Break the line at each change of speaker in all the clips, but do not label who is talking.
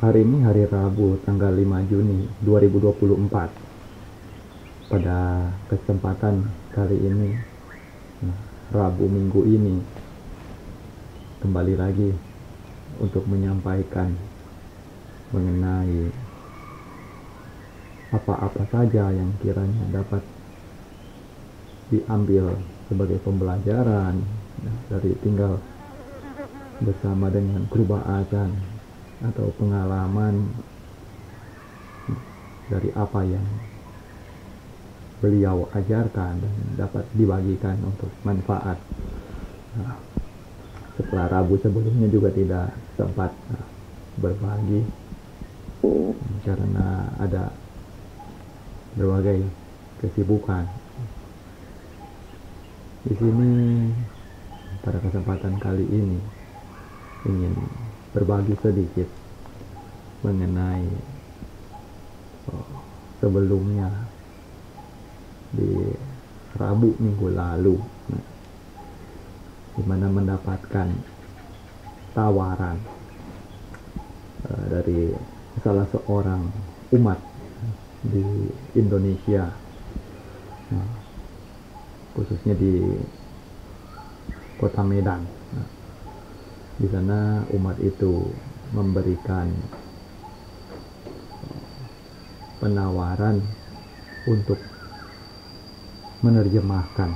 Hari ini hari Rabu tanggal 5 Juni 2024. Pada kesempatan kali ini, Rabu minggu ini, kembali lagi untuk menyampaikan mengenai apa-apa saja yang kiranya dapat diambil sebagai pembelajaran dari tinggal bersama dengan Kruba Ajan, atau pengalaman dari apa yang beliau ajarkan dan dapat dibagikan untuk manfaat. Setelah Rabu sebelumnya juga tidak sempat berbagi karena ada berbagai kesibukan. Di sini pada kesempatan kali ini ingin berbagi sedikit mengenai sebelumnya di Rabu minggu lalu, di mana mendapatkan tawaran dari salah seorang umat di Indonesia, khususnya di Kota Medan. Di sana umat itu memberikan penawaran untuk menerjemahkan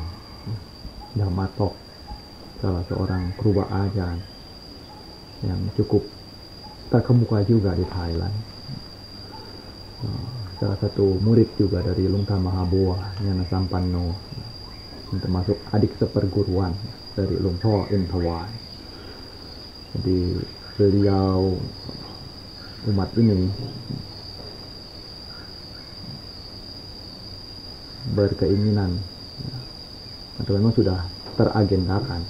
Dhammatok, salah seorang Kruba Ajan yang cukup terkemuka juga di Thailand, salah satu murid juga dari Lungta Mahaboa Nyana Sampanno, termasuk adik seperguruan dari Luang Por In Thawai. Jadi beliau, umat ini, berkeinginan atau memang sudah teragendakan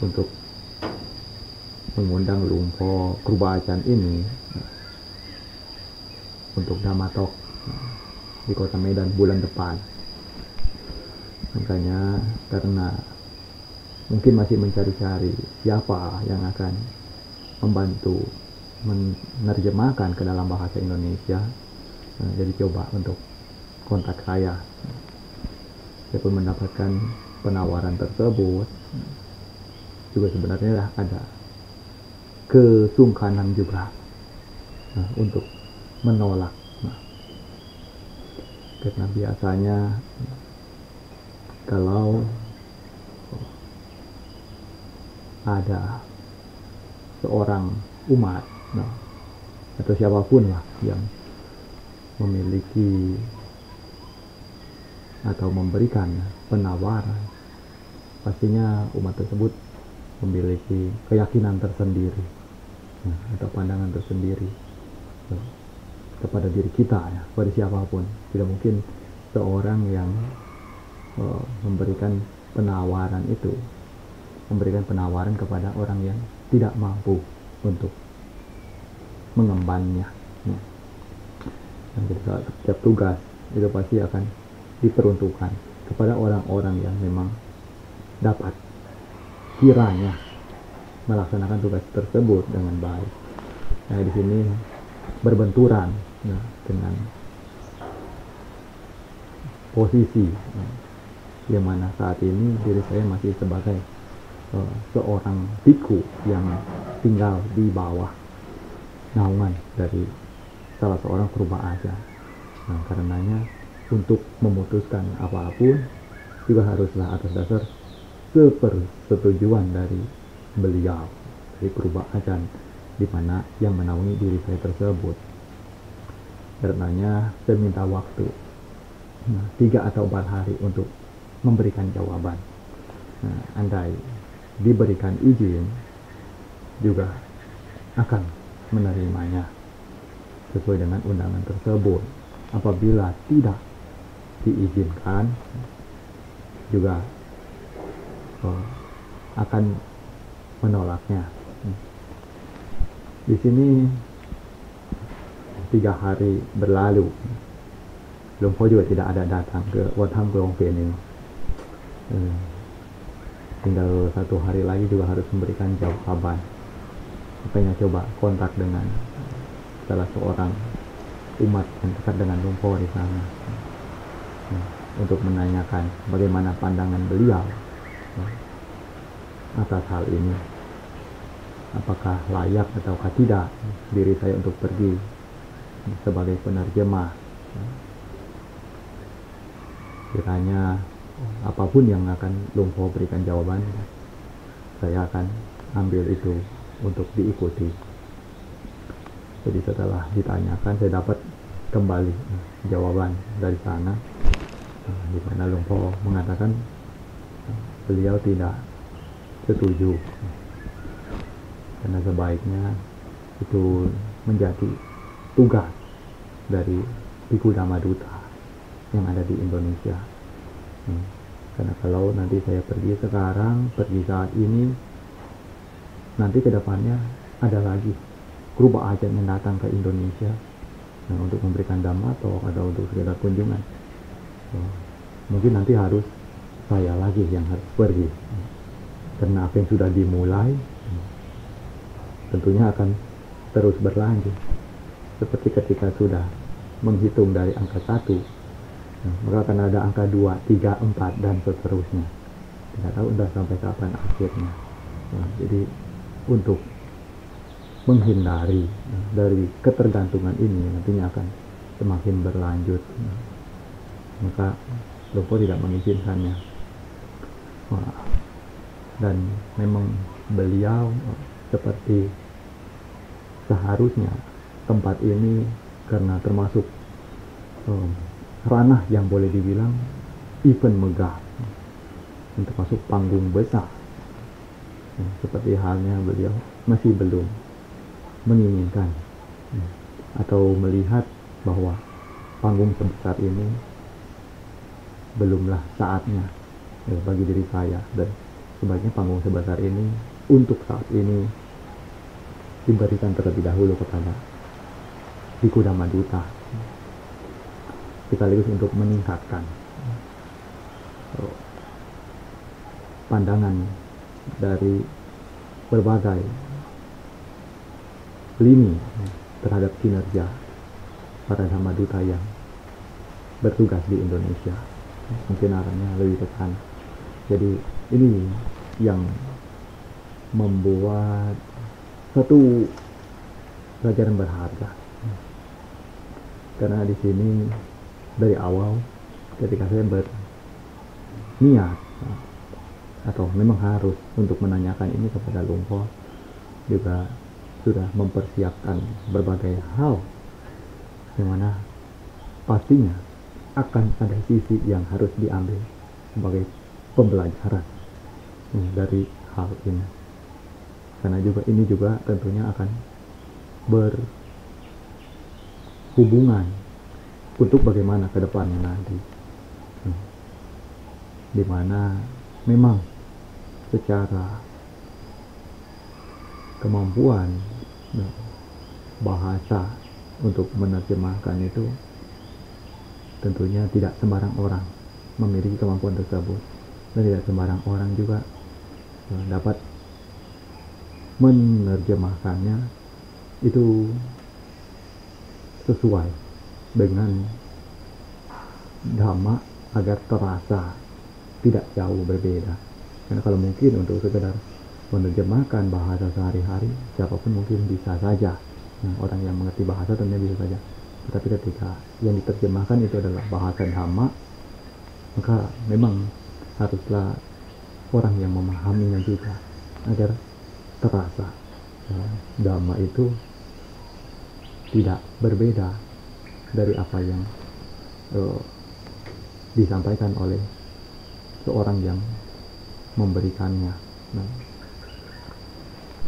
untuk mengundang Luang Por Kruba Ajan ini untuk Dhammatok di Kota Medan bulan depan. Makanya karena mungkin masih mencari-cari siapa yang akan membantu menerjemahkan ke dalam bahasa Indonesia, jadi coba untuk kontak saya. Saya pun mendapatkan penawaran tersebut. Juga sebenarnya ada kesungkanan juga untuk menolak, karena biasanya kalau ada seorang umat atau siapapun lah yang memiliki atau memberikan penawaran, pastinya umat tersebut memiliki keyakinan tersendiri atau pandangan tersendiri kepada diri kita, kepada siapapun. Tidak mungkin seorang yang memberikan penawaran itu memberikan penawaran kepada orang yang tidak mampu untuk mengembannya. Jadi setiap tugas itu pasti akan diperuntukkan kepada orang-orang yang memang dapat kiranya melaksanakan tugas tersebut dengan baik. Nah, di sini berbenturan dengan posisi yang mana saat ini diri saya masih sebagai seorang biku yang tinggal di bawah naungan dari salah seorang Kruba Ajan. Nah, karenanya untuk memutuskan apapun juga haruslah atas dasar sepersetujuan dari beliau, dari Kruba Ajan, di mana yang menaungi diri saya tersebut. Karenanya saya minta waktu 3 atau 4 hari untuk memberikan jawaban. Andai diberikan izin, juga akan menerimanya sesuai dengan undangan tersebut. Apabila tidak diizinkan, juga akan menolaknya. Di sini 3 hari berlalu, Luang Por juga tidak ada datang ke Wat Tham Krong Phen ini. Tinggal 1 hari lagi juga harus memberikan jawaban. Makanya coba kontak dengan salah seorang umat yang dekat dengan Lumpur di sana, untuk menanyakan bagaimana pandangan beliau atas hal ini. Apakah layak ataukah tidak diri saya untuk pergi sebagai penerjemah. Kiranya apapun yang akan Lumpur berikan jawaban, saya akan ambil itu untuk diikuti. Jadi setelah ditanyakan, saya dapat kembali jawaban dari sana, di mana Lumpur mengatakan beliau tidak setuju, karena sebaiknya itu menjadi tugas dari Bhikkhu Dhammaduta yang ada di Indonesia. Karena kalau nanti saya pergi sekarang, pergi saat ini, nanti kedepannya ada lagi grup ajan yang datang ke Indonesia untuk memberikan dhamma atau untuk sekedar kunjungan. Mungkin nanti harus saya lagi yang harus pergi, karena apa yang sudah dimulai tentunya akan terus berlanjut. Seperti ketika sudah menghitung dari angka 1, maka akan ada angka 2, 3, 4 dan seterusnya. Tidak tahu sudah sampai kapan akhirnya. Jadi untuk menghindari dari ketergantungan ini nantinya akan semakin berlanjut, maka Lumpur tidak mengizinkannya. Dan memang beliau seperti seharusnya tempat ini, karena termasuk ranah yang boleh dibilang event megah, termasuk panggung besar, seperti halnya beliau masih belum menginginkan atau melihat bahwa panggung sebesar ini belumlah saatnya bagi diri saya, dan sebaiknya panggung sebesar ini untuk saat ini diberikan terlebih dahulu kepada Bhikkhu Dhammaduta, sekaligus untuk meningkatkan pandangan dari berbagai lini terhadap kinerja para Dhammaduta yang bertugas di Indonesia. Mungkin arahnya lebih ke sana. Jadi ini yang membuat satu pelajaran berharga, karena di sini dari awal ketika saya berniat atau memang harus untuk menanyakan ini kepada Lumpur, juga sudah mempersiapkan berbagai hal yang mana pastinya akan ada sisi yang harus diambil sebagai pembelajaran dari hal ini. Karena juga ini juga tentunya akan berhubungan untuk bagaimana ke depannya nanti, dimana memang secara kemampuan bahasa untuk menerjemahkan itu tentunya tidak sembarang orang memiliki kemampuan tersebut, dan tidak sembarang orang juga dapat menerjemahkannya itu sesuai dengan dhamma agar terasa tidak jauh berbeda. Karena kalau mungkin untuk sekedar menerjemahkan bahasa sehari-hari, siapapun mungkin bisa saja. Orang yang mengerti bahasa tentunya bisa saja. Tetapi ketika yang diterjemahkan itu adalah bahasa dhamma, maka memang haruslah orang yang memahaminya juga agar terasa dhamma itu tidak berbeda dari apa yang disampaikan oleh seorang yang memberikannya.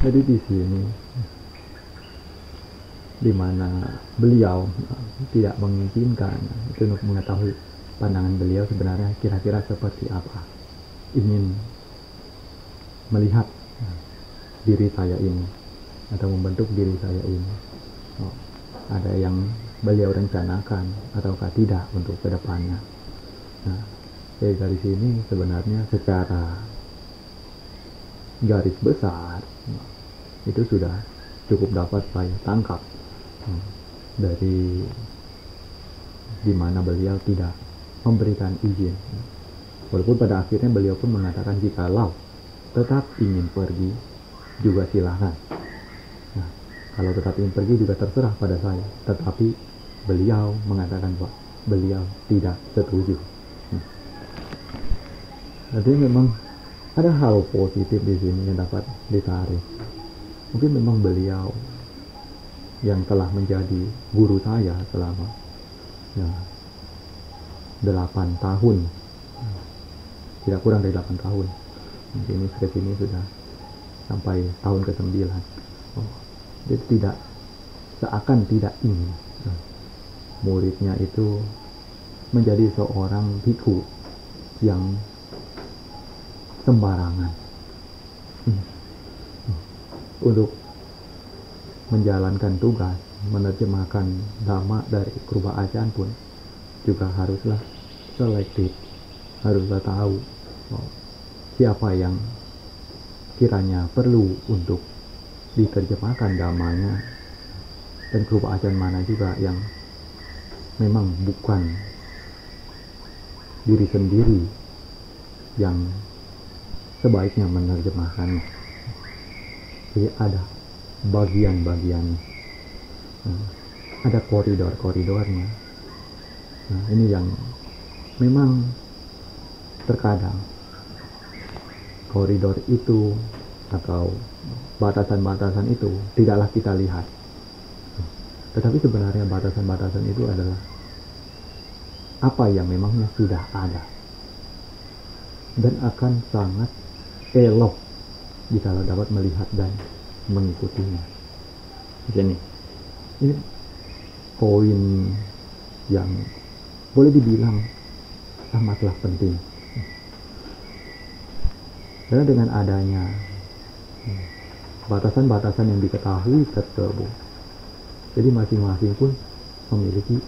Jadi di sini di mana beliau tidak mengizinkan itu untuk mengetahui pandangan beliau sebenarnya kira-kira seperti apa, ingin melihat diri saya ini atau membentuk diri saya ini, ada yang beliau rencanakan ataukah tidak untuk kedepannya. Jadi dari sini sebenarnya secara garis besar itu sudah cukup dapat saya tangkap dari di mana beliau tidak memberikan izin. Walaupun pada akhirnya beliau pun mengatakan jikalau tetap ingin pergi juga silahkan. Nah, kalau tetap ingin pergi juga terserah pada saya. Tetapi beliau mengatakan bahwa beliau tidak setuju. Jadi memang ada hal positif di sini yang dapat ditarik. Mungkin memang beliau yang telah menjadi guru saya selama 8 tahun, tidak kurang dari 8 tahun. Ini kesini sudah sampai tahun ke-9. Jadi tidak seakan tidak ingin muridnya itu menjadi seorang bhikkhu yang sembarangan untuk menjalankan tugas menerjemahkan dhamma dari Kruba Achan pun juga haruslah selektif, haruslah tahu siapa yang kiranya perlu untuk diterjemahkan dhammanya, dan Kruba Achan mana juga yang memang bukan diri sendiri yang sebaiknya menerjemahkannya. Jadi ada bagian-bagian, ada koridor-koridornya. Nah, ini yang memang terkadang koridor itu atau batasan-batasan itu tidaklah kita lihat. Tetapi sebenarnya batasan-batasan itu adalah apa yang memangnya sudah ada dan akan sangat elok jika dapat melihat dan mengikutinya. Jadi ini poin yang boleh dibilang amatlah penting. Karena dengan adanya batasan-batasan yang diketahui tersebut, jadi masing-masing pun memiliki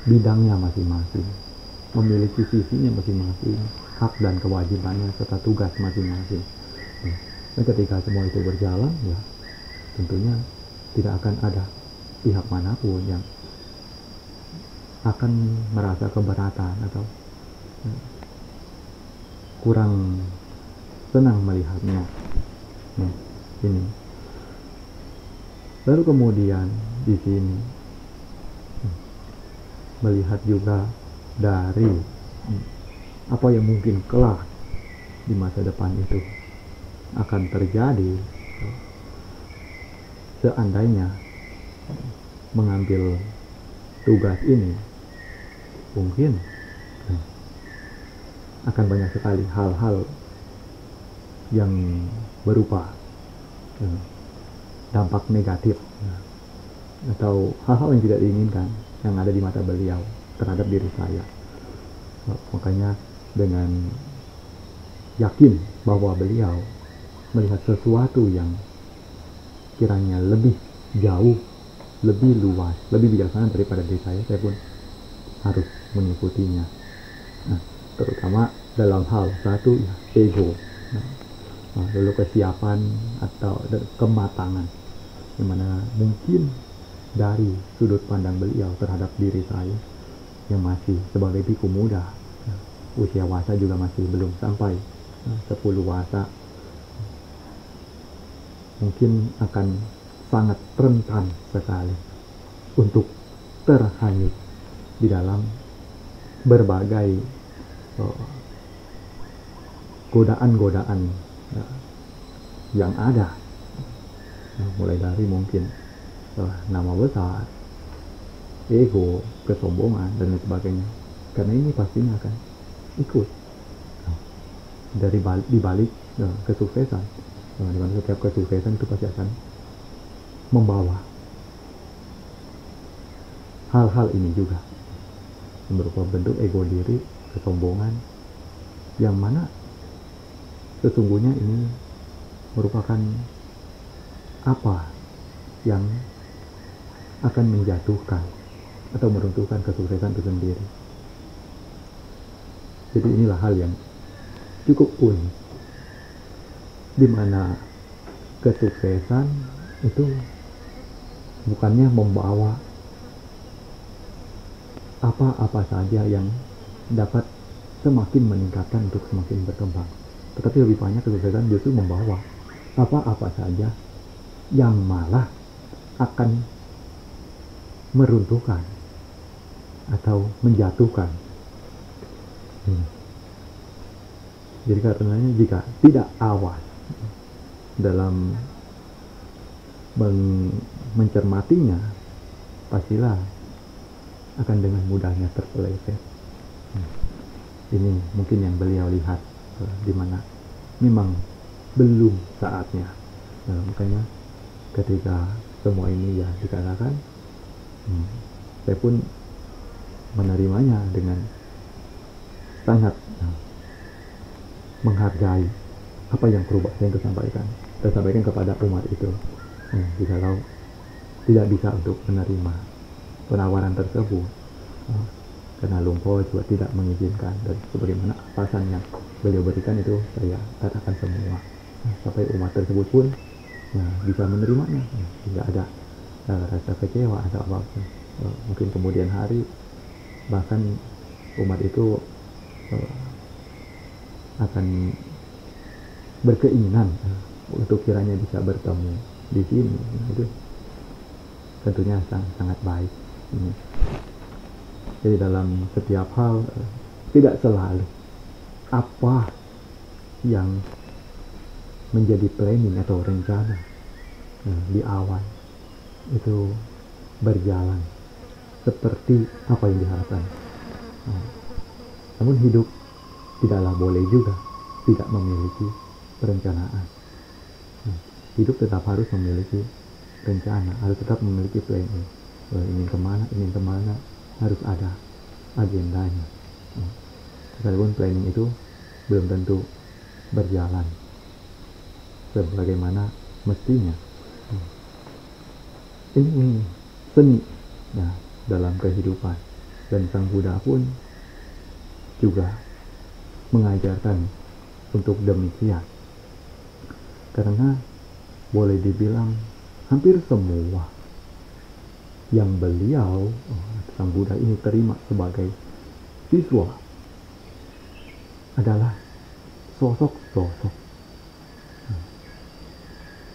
bidangnya masing-masing, memiliki sisinya masing-masing, hak dan kewajibannya serta tugas masing-masing. Dan ketika semua itu berjalan, ya tentunya tidak akan ada pihak manapun yang akan merasa keberatan atau kurang senang melihatnya. Ini. Lalu kemudian di sini melihat juga dari apa yang mungkin kelak di masa depan itu akan terjadi seandainya mengambil tugas ini. Mungkin akan banyak sekali hal-hal yang berupa dampak negatif atau hal-hal yang tidak diinginkan yang ada di mata beliau terhadap diri saya. Makanya dengan yakin bahwa beliau melihat sesuatu yang kiranya lebih jauh, lebih luas, lebih bijaksana daripada diri saya pun harus mengikutinya. Nah, terutama dalam hal satu ya, ego. Lalu kesiapan atau kematangan, dimana mungkin dari sudut pandang beliau terhadap diri saya yang masih sebagai bhikkhu muda, usia wasa juga masih belum sampai 10 wasa, mungkin akan sangat rentan sekali untuk terhanyut di dalam berbagai godaan-godaan yang ada, mulai dari mungkin nama besar, ego, kesombongan dan lain sebagainya. Karena ini pastinya akan ikut dari dibalik kesuksesan, di mana setiap kesuksesan itu pasti akan membawa hal-hal ini juga, berupa bentuk ego diri, kesombongan, yang mana sesungguhnya ini merupakan apa yang akan menjatuhkan atau meruntuhkan kesuksesan itu sendiri. Jadi inilah hal yang cukup unik, di mana kesuksesan itu bukannya membawa apa-apa saja yang dapat semakin meningkatkan untuk semakin berkembang, tetapi lebih banyak kesuksesan justru membawa apa-apa saja yang malah akan meruntuhkan atau menjatuhkan. Jadi karenanya jika tidak awas dalam mencermatinya, pastilah akan dengan mudahnya terpeleset. Ini mungkin yang beliau lihat, di mana memang belum saatnya. Makanya ketika semua ini ya dikatakan, saya pun menerimanya dengan sangat menghargai apa yang perubahan saya sampaikan kepada umat itu. Jikalau tidak bisa untuk menerima penawaran tersebut, karena Lumpur juga tidak mengizinkan, dan sebagaimana alasan yang beliau berikan itu saya katakan semua, sampai umat tersebut pun bisa menerimanya, tidak ada rasa kecewa atau apapun. Mungkin kemudian hari bahkan umat itu akan berkeinginan untuk kiranya bisa bertemu di sini. Itu tentunya sangat baik. Jadi dalam setiap hal tidak selalu apa yang menjadi planning atau rencana di awal itu berjalan seperti apa yang diharapkan. Namun hidup tidaklah boleh juga tidak memiliki perencanaan. Hidup tetap harus memiliki rencana, harus tetap memiliki planning. Ingin kemana, harus ada agendanya. Sekalipun planning itu belum tentu berjalan sebagaimana mestinya. Ini seni dalam kehidupan, dan Sang Buddha pun juga mengajarkan untuk demikian, karena boleh dibilang hampir semua yang beliau Sang Buddha ini terima sebagai siswa adalah sosok-sosok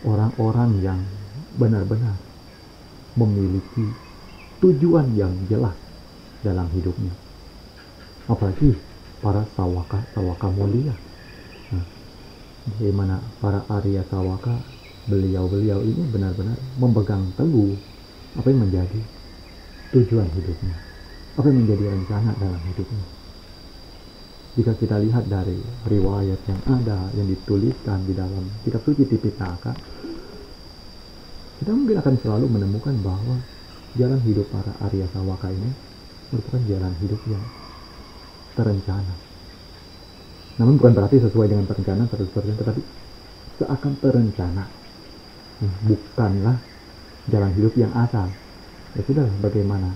orang-orang yang benar-benar memiliki tujuan yang jelas dalam hidupnya. Apalagi para sawaka mulia, di mana para Arya Sawaka, beliau ini benar-benar memegang teguh apa yang menjadi tujuan hidupnya, apa yang menjadi rencana dalam hidupnya. Jika kita lihat dari riwayat yang ada, yang dituliskan di dalam kitab suci Tipitaka, kita mungkin akan selalu menemukan bahwa jalan hidup para Arya Sawaka ini merupakan jalan hidup yang terencana. Namun bukan berarti sesuai dengan perencanaan 100%, tetapi seakan terencana. Bukanlah jalan hidup yang asal. Ya sudah, bagaimana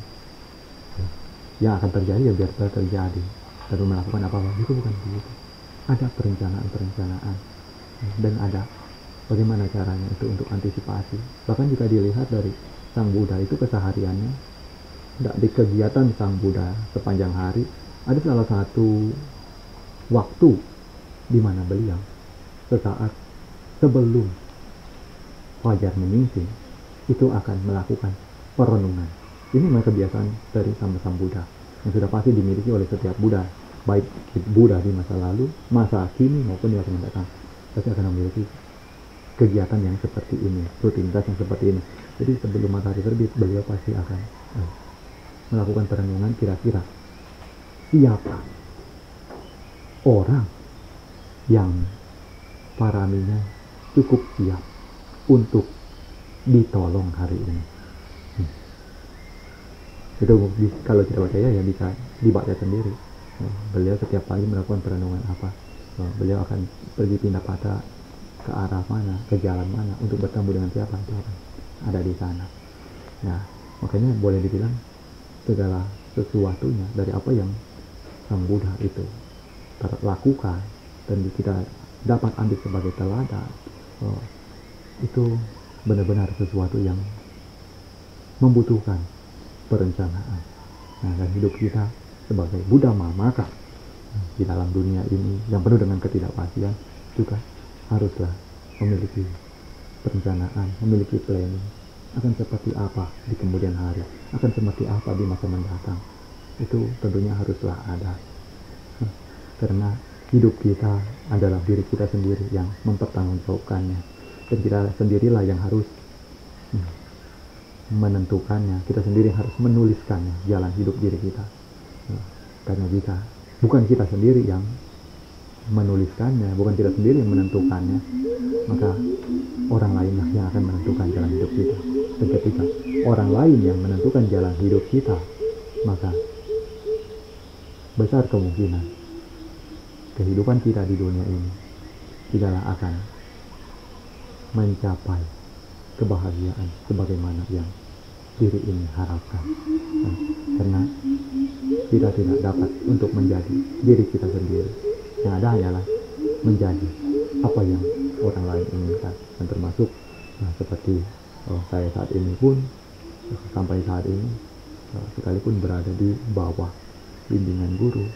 yang akan terjadi ya biar terjadi, lalu melakukan apa-apa, itu bukan begitu. Ada perencanaan dan ada bagaimana caranya itu untuk antisipasi. Bahkan jika dilihat dari Sang Buddha itu kesehariannya, di kegiatan Sang Buddha sepanjang hari, ada salah satu waktu di mana beliau sesaat sebelum fajar menyingsing itu akan melakukan perenungan. Ini memang kebiasaan dari Sang Buddha yang sudah pasti dimiliki oleh setiap Buddha, baik Buddha di masa lalu, masa kini maupun di masa mendatang, pasti akan memiliki kegiatan yang seperti ini, rutinitas yang seperti ini. Jadi sebelum matahari terbit, beliau pasti akan melakukan perenungan, kira-kira siapa orang yang paraminya cukup siap untuk ditolong hari ini. Itu kalau tidak percaya ya bisa dibaca sendiri. Beliau setiap pagi melakukan perenungan apa, beliau akan pergi pindah patah ke arah mana, ke jalan mana, untuk bertemu dengan siapa, itu akan ada di sana. Nah, makanya boleh dibilang segala sesuatunya dari apa yang Sang Buddha itu lakukan dan kita dapat ambil sebagai teladan, itu benar-benar sesuatu yang membutuhkan perencanaan. Nah, dan hidup kita sebagai Buddhama, maka di dalam dunia ini yang penuh dengan ketidakpastian juga haruslah memiliki perencanaan, memiliki planning akan seperti apa di kemudian hari, akan seperti apa di masa mendatang. Itu tentunya haruslah ada. Karena hidup kita adalah diri kita sendiri yang mempertanggungjawabkannya, dan kita sendirilah yang harus menentukannya, kita sendiri harus menuliskannya, jalan hidup diri kita. Karena jika bukan kita sendiri yang menuliskannya, bukan kita sendiri yang menentukannya, maka orang lainlah yang akan menentukan jalan hidup kita. Dan ketika orang lain yang menentukan jalan hidup kita, maka besar kemungkinan kehidupan kita di dunia ini tidaklah akan mencapai kebahagiaan sebagaimana yang diri ini harapkan. Karena kita tidak dapat untuk menjadi diri kita sendiri. Yang ada hanyalah menjadi apa yang orang lain inginkan. Dan termasuk seperti saya saat ini pun, sampai saat ini, sekalipun berada di bawah bimbingan guru,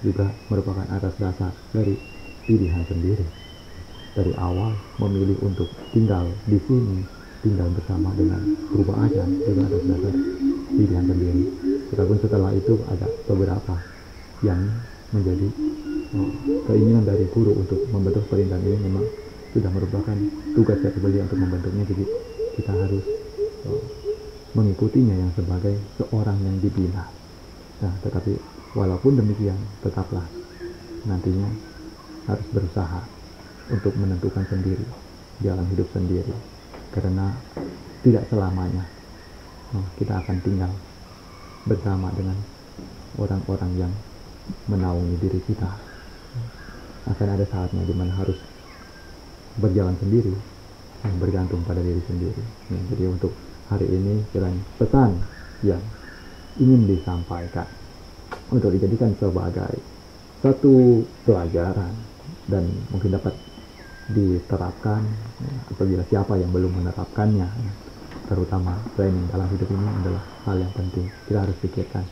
juga merupakan atas dasar dari pilihan sendiri. Dari awal memilih untuk tinggal di sini, tinggal bersama dengan guru ajan, juga atas dasar pilihan sendiri. Walaupun setelah itu ada beberapa yang menjadi keinginan dari guru untuk membentuk perintahan ini memang sudah merupakan tugas dari beliau untuk membentuknya. Jadi kita harus mengikutinya yang sebagai seorang yang dibina. Nah, tetapi walaupun demikian, tetaplah nantinya harus berusaha untuk menentukan sendiri jalan hidup sendiri, karena tidak selamanya kita akan tinggal bersama dengan orang-orang yang menaungi diri kita. Akan ada saatnya di mana harus berjalan sendiri, bergantung pada diri sendiri. Jadi untuk hari ini kiranya pesan yang ingin disampaikan untuk dijadikan sebagai satu pelajaran dan mungkin dapat diterapkan apabila siapa yang belum menerapkannya. Terutama planning dalam hidup ini adalah hal yang penting. Kita harus pikirkan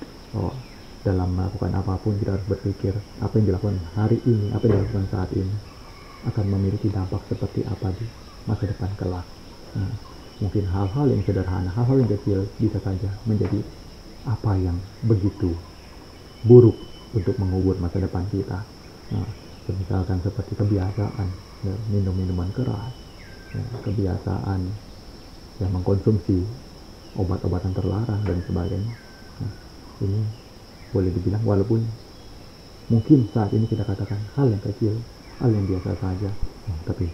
dalam melakukan apapun kita harus berpikir apa yang dilakukan hari ini, apa yang dilakukan saat ini akan memiliki dampak seperti apa di masa depan kelak. Mungkin hal-hal yang sederhana, hal-hal yang kecil bisa saja menjadi apa yang begitu buruk untuk mengubur masa depan kita. Misalkan seperti kebiasaan minum minuman keras, kebiasaan yang mengkonsumsi obat-obatan terlarang dan sebagainya. Ini boleh dibilang walaupun mungkin saat ini kita katakan hal yang kecil, hal yang biasa saja, tapi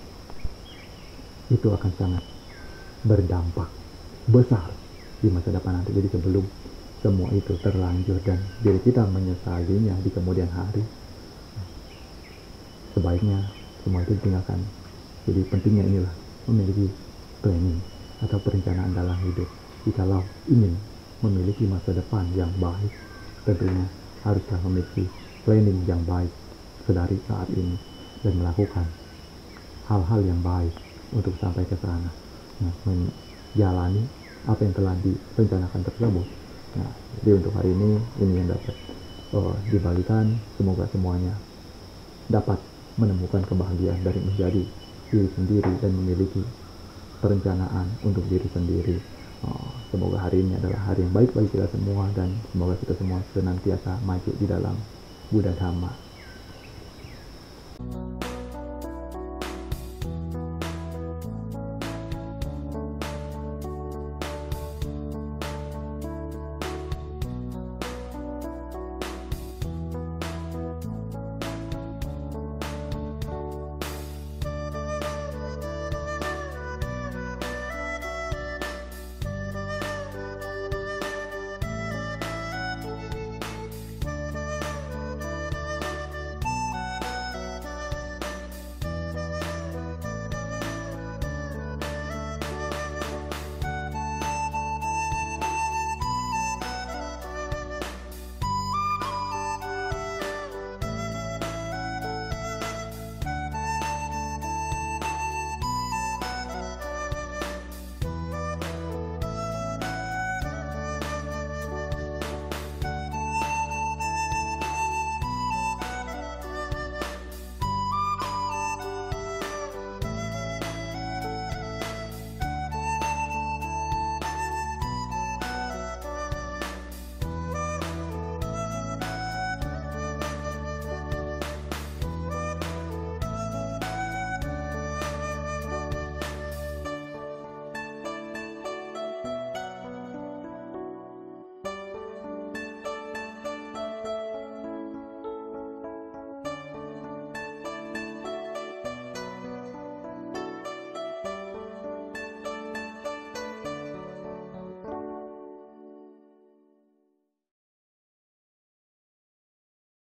itu akan sangat berdampak besar di masa depan nanti. Jadi sebelum semua itu terlanjur dan diri kita menyesalinya di kemudian hari, sebaiknya semua itu ditinggalkan. Jadi pentingnya inilah memiliki planning atau perencanaan dalam hidup. Jikalau ingin memiliki masa depan yang baik, tentunya haruslah memiliki planning yang baik sedari saat ini dan melakukan hal-hal yang baik untuk sampai ke sana. Menjalani apa yang telah direncanakan tersebut. Jadi untuk hari ini yang dapat dibagikan. Semoga semuanya dapat menemukan kebahagiaan dari menjadi diri sendiri dan memiliki perencanaan untuk diri sendiri. Semoga hari ini adalah hari yang baik bagi kita semua, dan semoga kita semua senantiasa maju di dalam Buddha Dhamma.